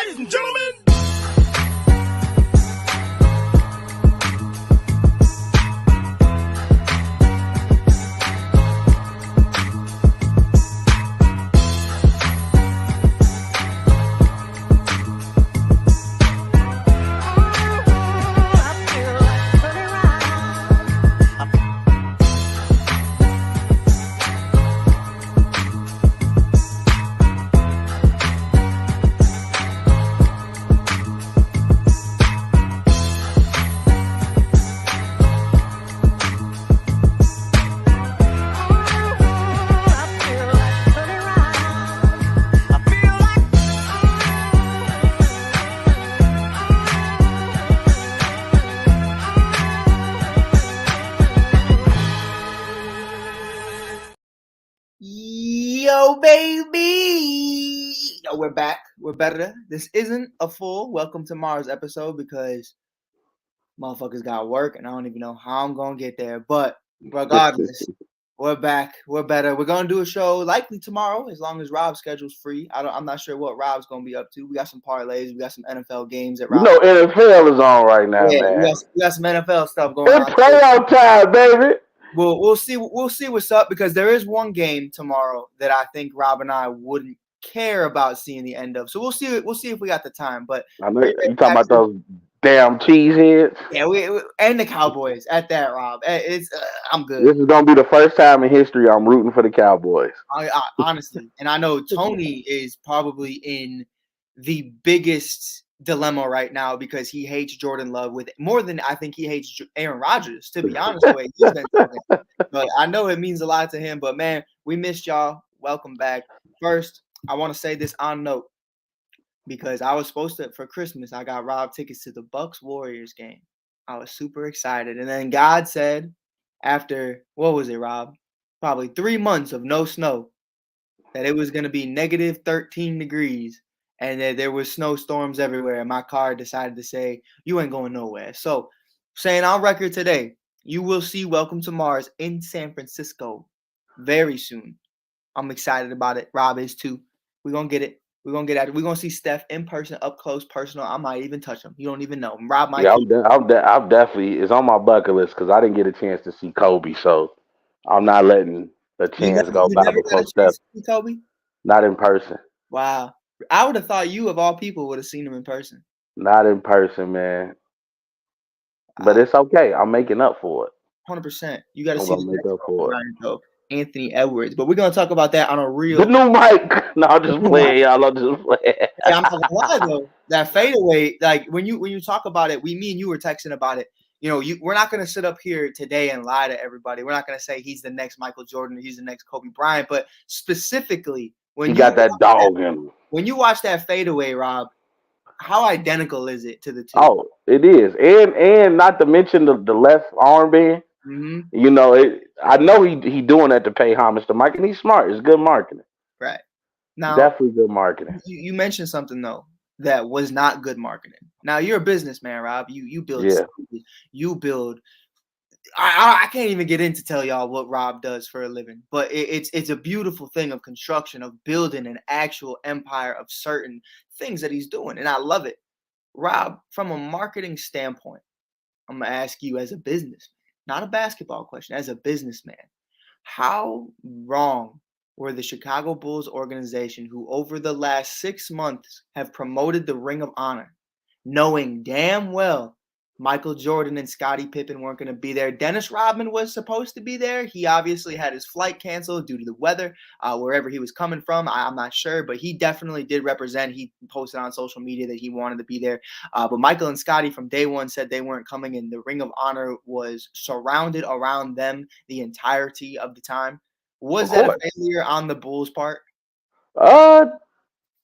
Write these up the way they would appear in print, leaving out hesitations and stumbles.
Ladies and gentlemen. Yo, baby! Yo, we're back. We're better. This isn't a full Welcome to Mars episode because motherfuckers got work and I don't even know how I'm going to get there. But regardless, we're back. We're better. We're going to do a show likely tomorrow as long as Rob's schedule's free. I'm not sure what Rob's going to be up to. We got some parlays. We got some NFL games at Rob. You know NFL is on right now, man. We got some NFL stuff going on. It's playoff time, baby. We'll see what's up because there is one game tomorrow that I think Rob and I wouldn't care about seeing the end of. So we'll see if we got the time. But I know you talking about those damn cheeseheads. Yeah, we and the Cowboys at that, Rob. It's I'm good. This is gonna be the first time in history I'm rooting for the Cowboys. I honestly, and I know Tony is probably in the biggest dilemma right now because he hates Jordan Love with more than I think he hates Aaron Rodgers. To be honest, the way he's been talking. But I know it means a lot to him. But man, we missed y'all. Welcome back. First, I want to say this on note because I was supposed to for Christmas. I got Rob tickets to the Bucks Warriors game. I was super excited, and then God said, after what was it, Rob? Probably 3 months of no snow, that it was going to be negative 13 degrees. And there was snowstorms everywhere. And my car decided to say, you ain't going nowhere. So saying on record today, you will see Welcome to Mars in San Francisco very soon. I'm excited about it. Rob is too. We're going to get it. We're going to get at it. We're going to see Steph in person, up close, personal. I might even touch him. You don't even know. Rob might. Yeah, I'm definitely, it's on my bucket list because I didn't get a chance to see Kobe. So I'm not letting a chance go by before Steph. Kobe? Not in person. Wow. I would have thought you, of all people, would have seen him in person. Not in person, man. But it's okay. I'm making up for it. 100%. You got to see make up for it. Anthony Edwards. But we're going to talk about that on a real... The new mic. No, I'm just playing, y'all. I'm just playing. Yeah, I'm not gonna lie, though. That fadeaway, like, when you talk about it, me and you were texting about it. You know, we're not going to sit up here today and lie to everybody. We're not going to say he's the next Michael Jordan or he's the next Kobe Bryant. But specifically, when you got that dog in him. When you watch that fadeaway, Rob, how identical is it to the two? Oh, it is. And not to mention the left armband. Mm-hmm. You know, I know he doing that to pay homage to Mike, and he's smart. It's good marketing. Right. Now, definitely good marketing. You mentioned something, though, that was not good marketing. Now, you're a businessman, Rob. You build. Yeah. You build. I can't even get in to tell y'all what Rob does for a living, but it's a beautiful thing of construction, of building an actual empire of certain things that he's doing, and I love it. Rob, from a marketing standpoint, I'm going to ask you as a businessman, not a basketball question, as a businessman, how wrong were the Chicago Bulls organization who over the last 6 months have promoted the Ring of Honor, knowing damn well Michael Jordan and Scottie Pippen weren't going to be there. Dennis Rodman was supposed to be there. He obviously had his flight canceled due to the weather, wherever he was coming from. I'm not sure, but he definitely did represent. He posted on social media that he wanted to be there. But Michael and Scottie from day one said they weren't coming, and the Ring of Honor was surrounded around them the entirety of the time. Was that a failure on the Bulls' part?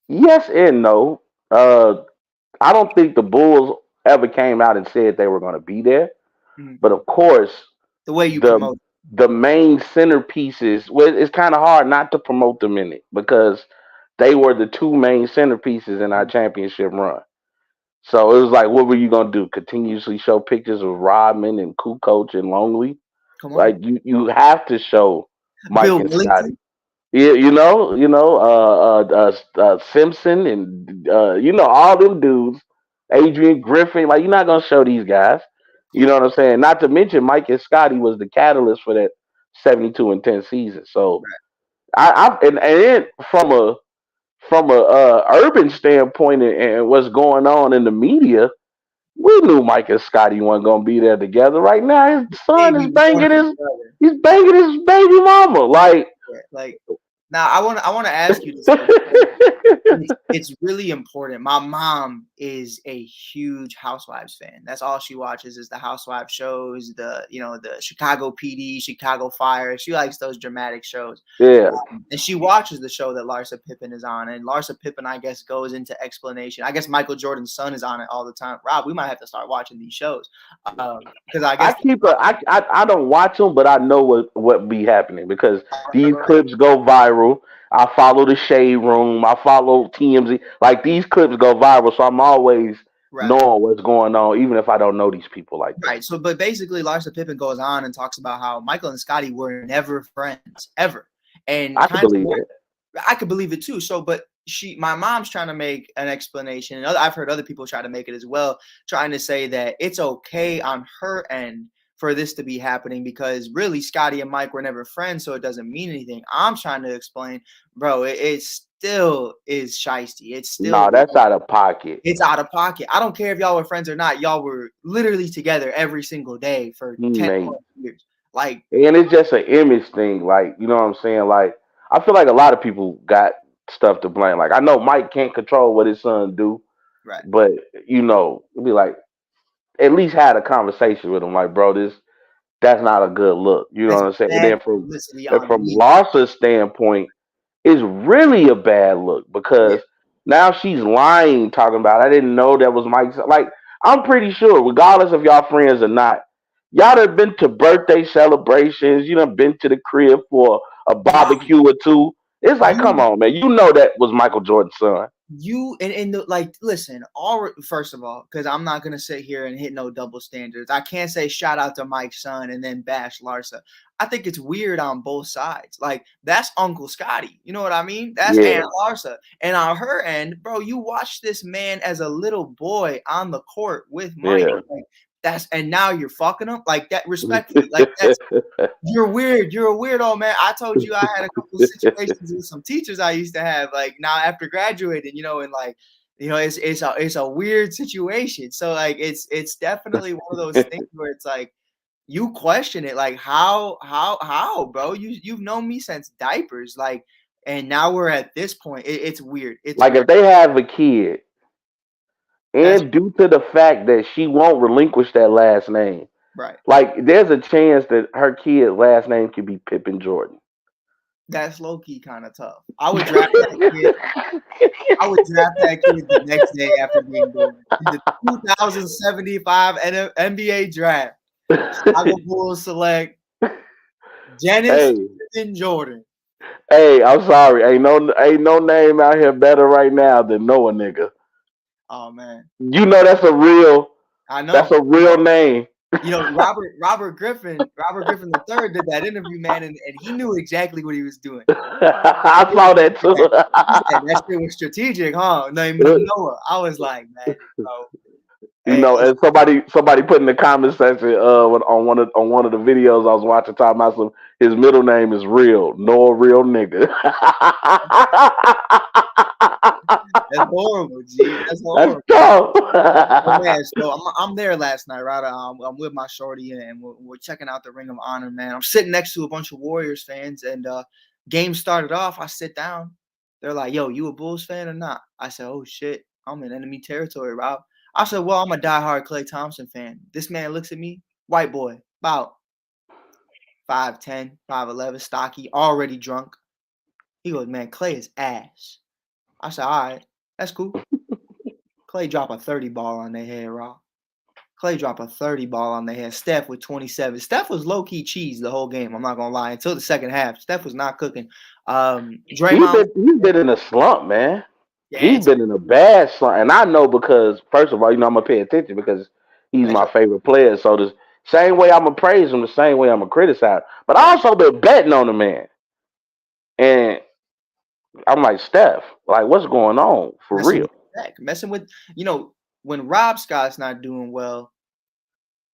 Yes and no. I don't think the Bulls ever came out and said they were going to be there. Mm-hmm. But of course, the way you promote the main centerpieces, well, it's kind of hard not to promote them in it because they were the two main centerpieces in our championship run. So it was like, what were you going to do? Continuously show pictures of Rodman and Kukoc and Longley? Like you have to show Mike and Scottie. Yeah, Simpson and all them dudes, Adrian Griffin. Like you're not gonna show these guys. You know Yeah. what I'm saying? Not to mention Mike and Scotty was the catalyst for that 72-10 season. So Right. and then from a urban standpoint and what's going on in the media, we knew Mike and Scotty weren't gonna be there together. Right now, his son Can't is be born banging his together. he's banging his baby mama. Like Yeah. Like now, I want to ask you this though, because it's really important. My mom is a huge Housewives fan. That's all she watches is the Housewives shows, the Chicago PD, Chicago Fire. She likes those dramatic shows. yeah. And she watches the show that Larsa Pippen is on. And Larsa Pippen, I guess, goes into explanation. I guess Michael Jordan's son is on it all the time. Rob, we might have to start watching these shows. Because I I guess keep a I don't watch them, but I know what be happening because these clips go viral. I follow the Shade Room. I follow TMZ. Like these clips go viral, so I'm always right. knowing what's going on, even if I don't know these people like that. Right. So, but basically, Larsa Pippen goes on and talks about how Michael and Scotty were never friends, ever. And I can kind believe of, it. I could believe it too. So, but my mom's trying to make an explanation, and I've heard other people try to make it as well, trying to say that it's okay on her end for this to be happening because really Scotty and Mike were never friends, so it doesn't mean anything. I'm trying to explain, bro, it still is shiesty. It's No, still that's out of pocket. it's out of pocket. I don't care if y'all were friends or not. Y'all were literally together every single day for 10 Mate. plus years. Like, And it's just an image thing, like you know what I'm saying. Like I feel like a lot of people got stuff to blame. Like I know Mike can't control what his son do, right. but it'd be like at least had a conversation with him, like, bro, that's not a good look. You know That's what I'm saying? And bad then from publicity and on from me. Larsa's standpoint, it's really a bad look Yeah. because now she's lying, talking about I didn't know that was Mike's. Like I'm pretty sure, regardless if y'all friends or not, y'all done been to birthday celebrations. You done been to the crib for a Right. barbecue or two. It's like, come You on, man. You know that was Michael Jordan's son. like listen, all first of all, because I'm not gonna sit here and hit no double standards. I can't say shout out to Mike's son and then bash Larsa. I think it's weird on both sides. Like that's Uncle Scotty, you know what I mean? That's Yeah, Aunt Larsa, and on her end, bro, you watch this man as a little boy on the court with Mike. yeah. Like, and now you're fucking him like that. Respectfully, like that's you're weird. You're a weirdo, man. I told you I had a couple of situations with some teachers I used to have, like now after graduating, and like, it's a weird situation. So like it's definitely one of those things where it's like you question it, like how, bro? You've known me since diapers, like, and now we're at this point. It's weird. It's Like weird. if they have a kid, That's and due to the fact that she won't relinquish that last name, right. like there's a chance that her kid's last name could be Pippen Jordan. That's low key kind of tough. I would draft that kid. I would draft that kid the next day after being born. In the 2075 NBA draft, Chicago Bulls select Janice Hey, and Jordan. hey, I'm sorry. Ain't no name out here better right now than Noah nigga. Oh man, You know I that's know. a real name. Robert Griffin the third did that interview, man, and he knew exactly what he was doing. I saw that He said that shit was strategic, huh? Named too. Noah. I was like, man, bro. Hey, And somebody put in the comment section on one of the videos I was watching talking about his middle name is real, no real nigga. that's horrible, G. That's That's horrible. tough. Oh man, so I'm there last night, right? I'm with my shorty and we're checking out the Ring of Honor, man. I'm sitting next to a bunch of Warriors fans, and game started off. I sit down. They're like, "Yo, you a Bulls fan or not?" I said, "Oh shit, I'm in enemy territory, Rob." I said, "Well, I'm a diehard Klay Thompson fan." This man looks at me, white boy, about 5'10", 5'11", stocky, already drunk. He goes, "Man, Klay is ass." I said, "All right, that's cool." Klay drop a 30 ball on their head, Rob. Klay drop a 30 ball on their head. Steph with 27. Steph was low-key cheese the whole game. I'm not gonna lie. Until the second half, Steph was not cooking. he's Draymond, been he's been in a slump, man. yeah, He's been in a bad slump, and I know because first of all, I'm gonna pay attention because he's it's my favorite player. So the same way I'm gonna praise him, the same way I'm gonna criticize. But I right. also been betting on the man. And I'm like, Steph, like, what's going on for Messing real? with Zach, messing with when Rob Scott's not doing well,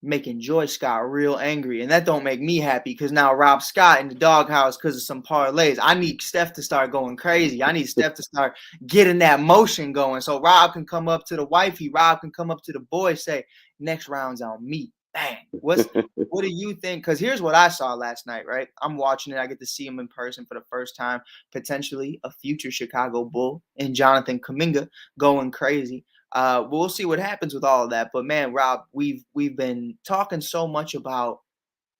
making Joy Scott real angry, and that don't make me happy because now Rob Scott in the doghouse because of some parlays. I need Steph to start going crazy. I need Steph to start getting that motion going, so Rob can come up to the wifey. Rob can come up to the boys, say, "Next round's on me." Bang. What do you think? Because here's what I saw last night. Right, I'm watching it. I get to see him in person for the first time. Potentially a future Chicago Bull and Jonathan Kuminga going crazy. We'll see what happens with all of that. But man, Rob, we've been talking so much about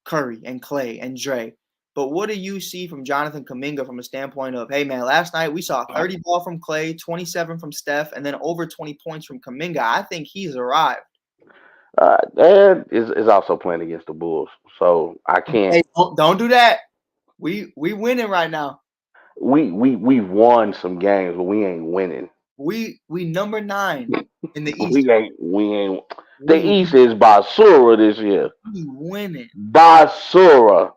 Curry and Klay and Dre. But what do you see from Jonathan Kuminga from a standpoint of, hey man, last night we saw 30 ball from Klay, 27 from Steph, and then over 20 points from Kuminga. I think he's arrived. And is also playing against the Bulls, so I can't. Hey, don't do that. We winning right now. We've won some games, but we ain't winning. We number 9 in the East. We ain't. The We East is Basura this year. we winning. Basura.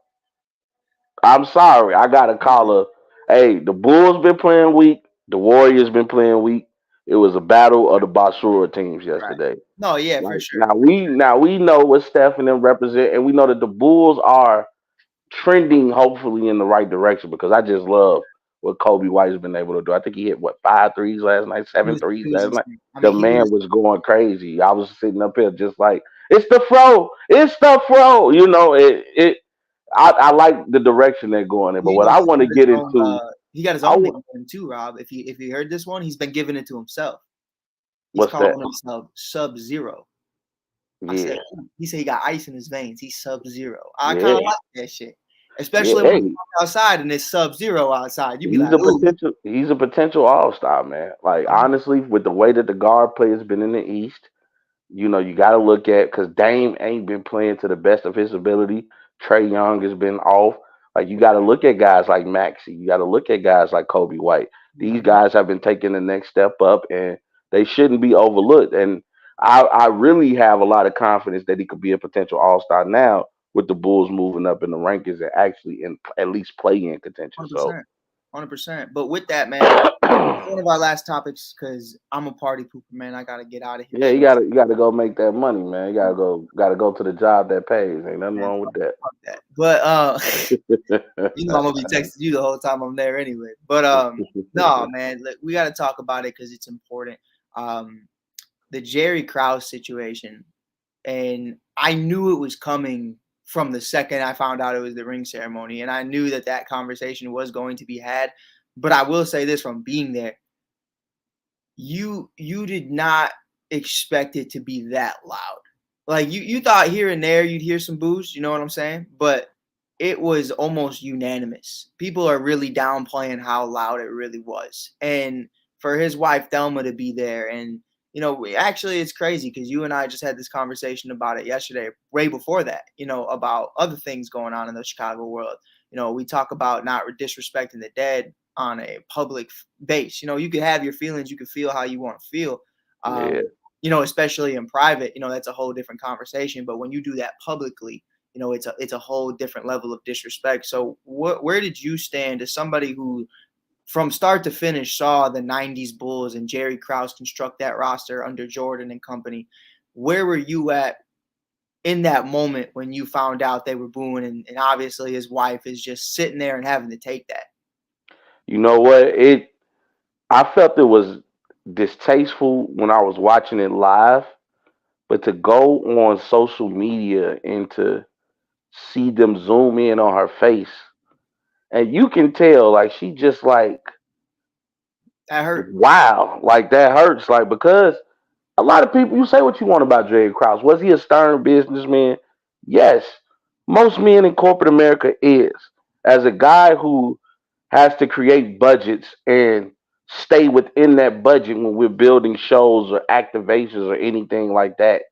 I'm sorry. I gotta call her. Hey, the Bulls been playing weak. The Warriors been playing weak. It was a battle of the Basura teams Right. yesterday. No, yeah, for Like sure. now we know what Steph and them represent, and we know that the Bulls are trending hopefully in the right direction because I just love what Kobe White has been able to do. I think he hit what 5 threes last night, He seven was threes last crazy. night. I The mean, he man was was going crazy. I was sitting up here just like it's the fro, it's the fro. I like the direction they're going in, but what I he's want to got his get own into, he got his I own want nickname too, Rob. If you heard this one, he's been giving it to himself. He's what's that? calling himself Sub Zero. I said Yeah, he said he got ice in his veins. He's Sub Zero. I kind of yeah, like that shit. yeah. Especially when you Hey, walk outside and it's Sub Zero outside. You'd be like, ooh, he's a potential all star man. Like honestly, with the way that the guard play has been in the East. You got to look at because Dame ain't been playing to the best of his ability. Trey Young has been off. Like you got to look at guys like Maxey. You got to look at guys like Kobe White. These mhm, guys have been taking the next step up, and they shouldn't be overlooked. And I really have a lot of confidence that he could be a potential All Star now with the Bulls moving up in the rankings and actually in at least play in contention. So 100%, 100%. But with that, man, one of our last topics because I'm a party pooper, man. I gotta get out of here yeah, soon. you gotta go make that money, man. You gotta go to the job that pays. Ain't nothing Man, wrong with that. fuck that. But I'm gonna be texting you the whole time I'm there anyway. But no, man, look, we got to talk about it because it's important. Um, the Jerry Krause situation, and I knew it was coming from the second I found out it was the ring ceremony, and I knew that conversation was going to be had. But I will say this from being there, you did not expect it to be that loud. Like you thought here and there you'd hear some boos, you know what I'm saying? But it was almost unanimous. People are really downplaying how loud it really was. And for his wife Thelma to be there, and actually it's crazy because you and I just had this conversation about it yesterday, way before that, about other things going on in the Chicago world. We talk about not disrespecting the dead on a public base. You could have your feelings, you can feel how you want to feel. Yeah. Especially in private, that's a whole different conversation. But when you do that publicly, it's a whole different level of disrespect. So where did you stand as somebody who from start to finish saw the 90s Bulls and Jerry Krause construct that roster under Jordan and company? Where were you at in that moment when you found out they were booing and obviously his wife is just sitting there and having to take that? You know what? I felt it was distasteful when I was watching it live, but to go on social media and to see them zoom in on her face, and you can tell like she just like That hurt. wow, like that hurts. Like because a lot of people, you say what you want about Jerry Krause. Was he a stern businessman? Yes. Most men in corporate America is. As a guy who has to create budgets and stay within that budget when we're building shows or activations or anything like that,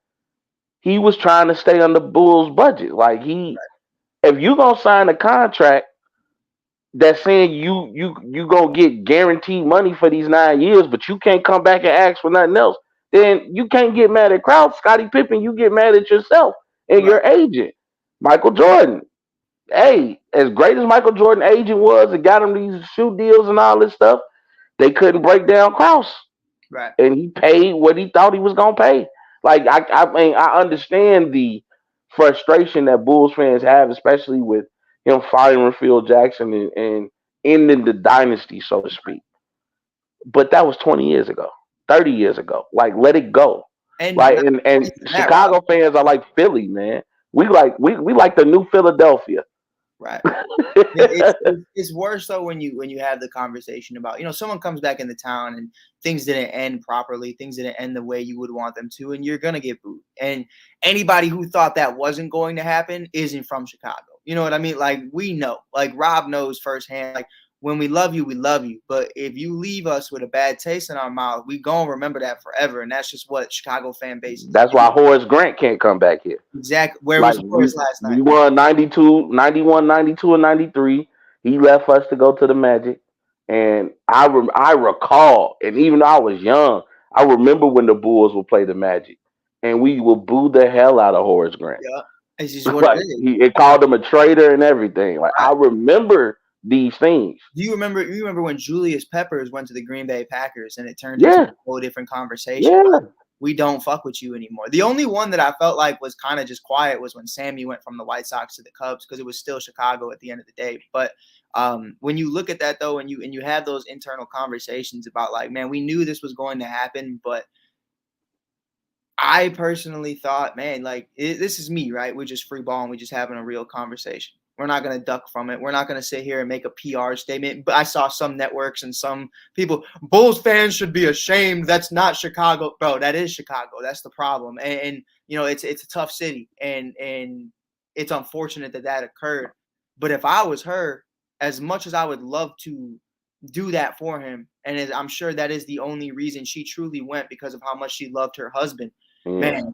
he was trying to stay under Bull's budget. Like if you gonna sign a contract that's saying you gonna get guaranteed money for these 9 years, but you can't come back and ask for nothing else, then you can't get mad at Kraut, Scottie Pippen. You get mad at yourself and Right. your agent, Michael Jordan. hey, as great as Michael Jordan agent was and got him these shoe deals and all this stuff, they couldn't break down Krause, Right. and he paid what he thought he was gonna pay. Like I mean, I understand the frustration that Bulls fans have, especially with him firing Phil Jackson and ending the dynasty, so to speak. But that was 20 years ago, 30 years ago. Like, let it go. And Like, not and only that, Rob. Chicago fans are like Philly, man. We like the new Philadelphia. Right. It's worse though when you have the conversation about, someone comes back into town and things didn't end properly, things didn't end the way you would want them to, and you're gonna get booed. And anybody who thought that wasn't going to happen isn't from Chicago. You know what I mean? Like, we know, like Rob knows firsthand, like, when we love you, we love you. But if you leave us with a bad taste in our mouth, we gonna remember that forever. And that's just what Chicago fan bases That's do. why Horace Grant can't come back here. Exactly. Where Like was Horace last we night? won 92, 91, 92, and 93. He left us to go to the Magic. And I recall, and even though I was young, I remember when the Bulls would play the Magic. And we would boo the hell out of Horace Grant. Yeah. It's just what it Like is. it called him a traitor and everything. Like I remember these things. Do you remember when Julius Peppers went to the Green Bay Packers and it turned into Yeah, a whole different conversation? yeah. We don't fuck with you anymore. The only one that I felt like was kind of just quiet was when Sammy went from the White Sox to the Cubs, because it was still Chicago at the end of the day. But when you look at that though, and you have those internal conversations about, like, man, we knew this was going to happen, but I personally thought, man, like, this is me, right? We're just free balling. We're just having a real conversation. We're not going to duck from it. We're not going to sit here and make a PR statement. But I saw some networks and some people, Bulls fans should be ashamed. That's not Chicago. Bro, that is Chicago. That's the problem. And it's a tough city. And it's unfortunate that occurred. But if I was her, as much as I would love to do that for him, and I'm sure that is the only reason she truly went, because of how much she loved her husband. Yeah. Man,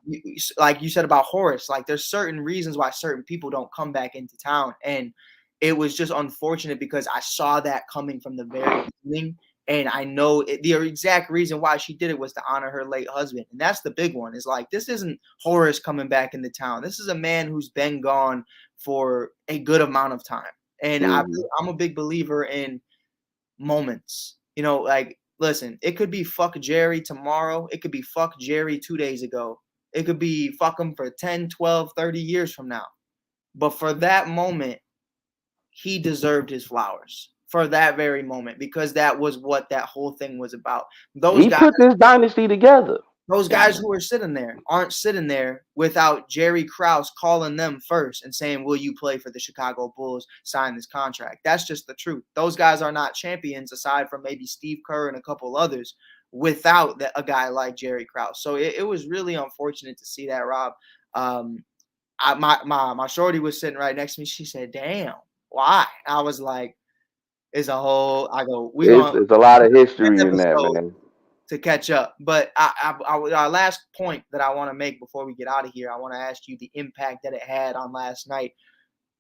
like you said about Horace, like, there's certain reasons why certain people don't come back into town, and it was just unfortunate because I saw that coming from the very beginning, and I know the exact reason why she did it was to honor her late husband, and that's the big one. Is like, this isn't Horace coming back into town. This is a man who's been gone for a good amount of time, and Hmm. I'm a big believer in moments. Like, listen, it could be fuck Jerry tomorrow. It could be fuck Jerry 2 days ago. It could be fuck him for 10, 12, 30 years from now. But for that moment, he deserved his flowers for that very moment, because that was what that whole thing was about. Those He guys put this dynasty together. those guys who are sitting there aren't sitting there without Jerry Krause calling them first and saying, will you play for the Chicago Bulls, sign this contract? That's just the truth. Those guys are not champions, aside from maybe Steve Kerr and a couple others, without a guy like Jerry Krause. So it was really unfortunate to see that, Rob. My shorty was sitting right next to me. She said, damn, why? I was like, I go, we going to It's a lot of next history in that, episode man. to catch up. But our last point that I want to make before we get out of here, I want to ask you the impact that it had on last night.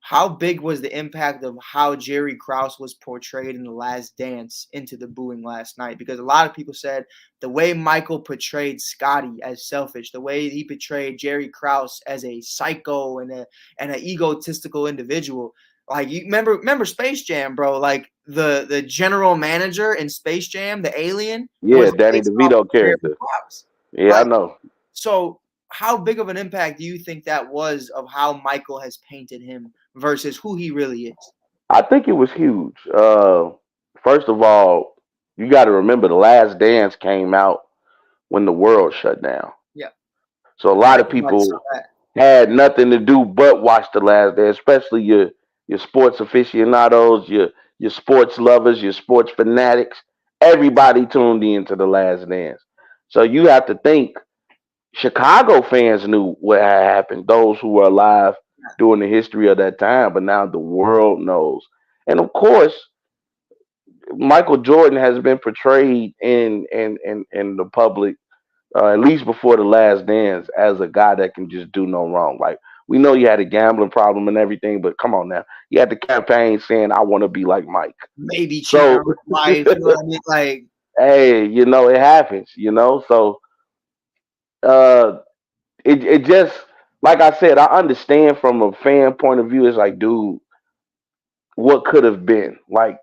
How big was the impact of how Jerry Krause was portrayed in The Last Dance into the booing last night? Because a lot of people said the way Michael portrayed Scotty as selfish, the way he portrayed Jerry Krause as a psycho and an egotistical individual. Like, you remember Space Jam, bro? Like, the general manager in Space Jam, the alien, Yeah, was Danny based off DeVito of Jerry character. Krause. Yeah, I Like, know. so how big of an impact do you think that was of how Michael has painted him versus who he really is? I think it was huge. First of all, you got to remember the Last Dance came out when the world shut down. Yeah, So a and lot of everybody saw people that. had nothing to do but watch the Last Dance, especially your sports aficionados, your sports lovers, your sports fanatics. Everybody tuned in to the Last Dance. So you have to think Chicago fans knew what had happened, those who were alive during the history of that time, but now the world knows. And of course, Michael Jordan has been portrayed in the public, at least before the Last Dance, as a guy that can just do no wrong. Like we know you had a gambling problem and everything, but come on now, you had the campaign saying I want to be like Mike. Maybe cheating So on his wife. You know what I mean? Like, hey, it happens. So uh, it just like I said, I understand from a fan point of view. It's like, dude. what could have been. Like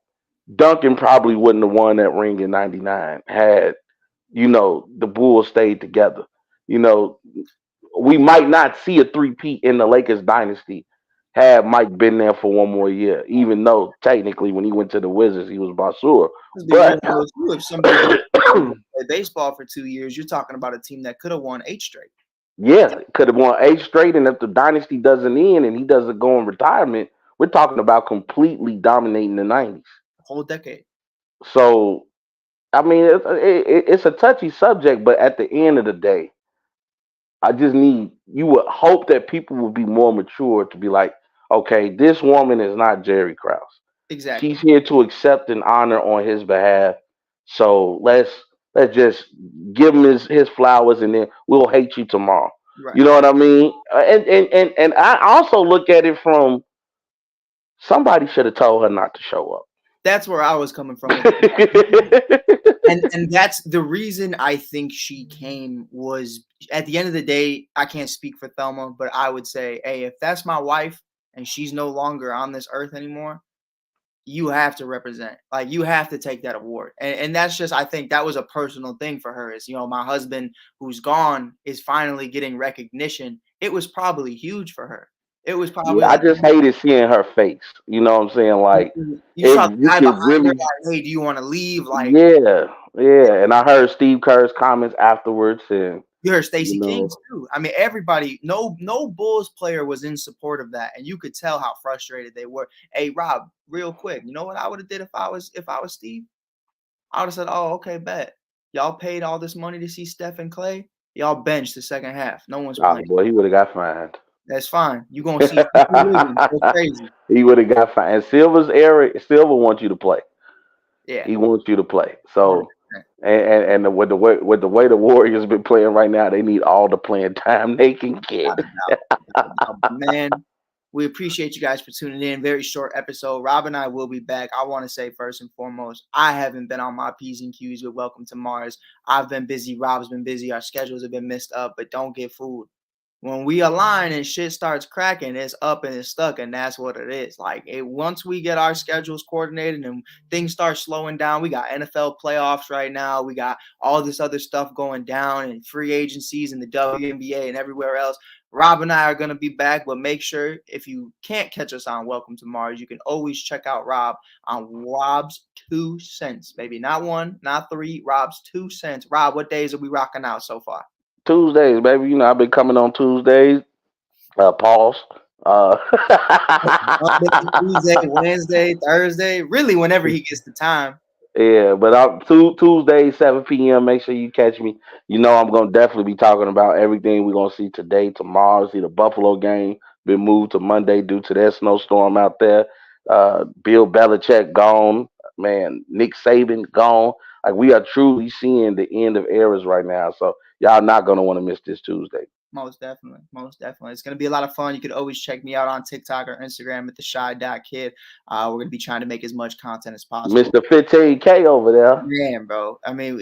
Duncan probably wouldn't have won that ring in '99 had the Bulls stayed together. You know, we might not see a three-peat in the Lakers dynasty had Mike been there for one more year, even though technically when he went to the Wizards, he was Basur. Let's be real But though, too. If somebody goes to play baseball for 2 years, you're talking about a team that could have won 8 straight. yeah, could have won 8 straight. And if the dynasty doesn't end and he doesn't go in retirement, we're talking about completely dominating the 90s. A whole decade. So, I mean, it's a touchy subject, but at the end of the day, you would hope that people would be more mature to be like, okay, this woman is not Jerry Krause. Exactly. She's here to accept and honor on his behalf. So let's just give him his flowers, and then we'll hate you tomorrow. Right. You know what I mean? And I also look at it from somebody should have told her not to show up. That's where I was coming from. And that's the reason I think she came was at the end of the day, I can't speak for Thelma, but I would say, hey, if that's my wife and she's no longer on this earth anymore, you have to represent. Like you have to take that award. And that's just I think that was a personal thing for her is, my husband who's gone is finally getting recognition. It was probably huge for her. It was probably Yeah, I just hated seeing her face. You know what I'm saying? Like you if saw the you guy could behind her really, like, hey, do you want to leave? Like yeah. And I heard Steve Kerr's comments afterwards, and you heard you Stacey know, King's too. I mean, everybody, no Bulls player was in support of that, and you could tell how frustrated they were. Hey, Rob, real quick, you know what I would have did if I was Steve? I would have said, "Oh, okay, bet. Y'all paid all this money to see Steph and Klay. Y'all benched the second half. No one's oh playing. boy, he would have got fined. That's fine. You gonna see people losing. Go crazy. He would have got fined. And Silver wants you to play. Yeah, He wants you to play. 100%. So with the way the Warriors been playing right now, they need all the playing time they can get. Without a doubt. Without a doubt. But man, we appreciate you guys for tuning in. Very short episode. Rob and I will be back. I want to say first and foremost, I haven't been on my P's and Q's with Welcome to Mars. I've been busy. Rob's been busy. Our schedules have been messed up, but don't get fooled. When we align and shit starts cracking, it's up and it's stuck, and that's what it is. Like once we get our schedules coordinated and things start slowing down, we got NFL playoffs right now. We got all this other stuff going down and free agencies and the WNBA and everywhere else. Rob and I are going to be back, but make sure if you can't catch us on Welcome to Mars, you can always check out Rob on Rob's 2 cents, baby. Not 1, not 3, Rob's 2 cents. Rob, what days are we rocking out so far? Tuesdays, baby. You know I've been coming on Tuesdays. Pause. Monday, Tuesday, Wednesday, Thursday, really whenever he gets the time. Yeah, but Tuesday, 7 p.m. Make sure you catch me. You know I'm gonna definitely be talking about everything we're gonna see today, tomorrow. See the Buffalo game been moved to Monday due to that snowstorm out there. Bill Belichick gone, man. Nick Saban gone. Like we are truly seeing the end of eras right now. So y'all not gonna want to miss this Tuesday. Most definitely. Most definitely. It's going to be a lot of fun. You could always check me out on TikTok or Instagram at theshy.kid. We're going to be trying to make as much content as possible. Mr. 15K over there. Man, bro. I mean,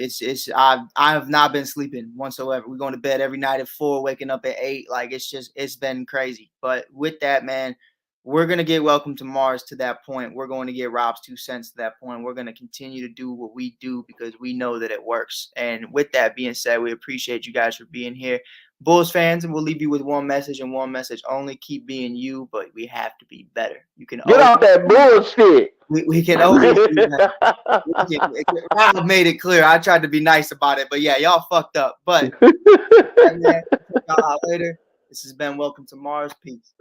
I have not been sleeping whatsoever. We're going to bed every night at 4, waking up at 8. Like it's been crazy. But with that, man, we're going to get Welcome to Mars to that point. We're going to get Rob's 2 cents to that point. We're going to continue to do what we do because we know that it works. And with that being said, we appreciate you guys for being here. Bulls fans, and we'll leave you with one message and one message only. Keep being you, but we have to be better. You can get off that bullshit. We can always do that. Rob made it clear. I tried to be nice about it, but yeah, y'all fucked up. But man, y'all out later. This has been Welcome to Mars. Peace.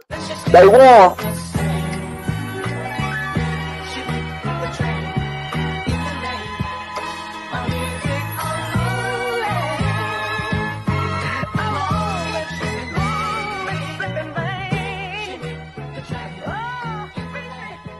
Stay warm.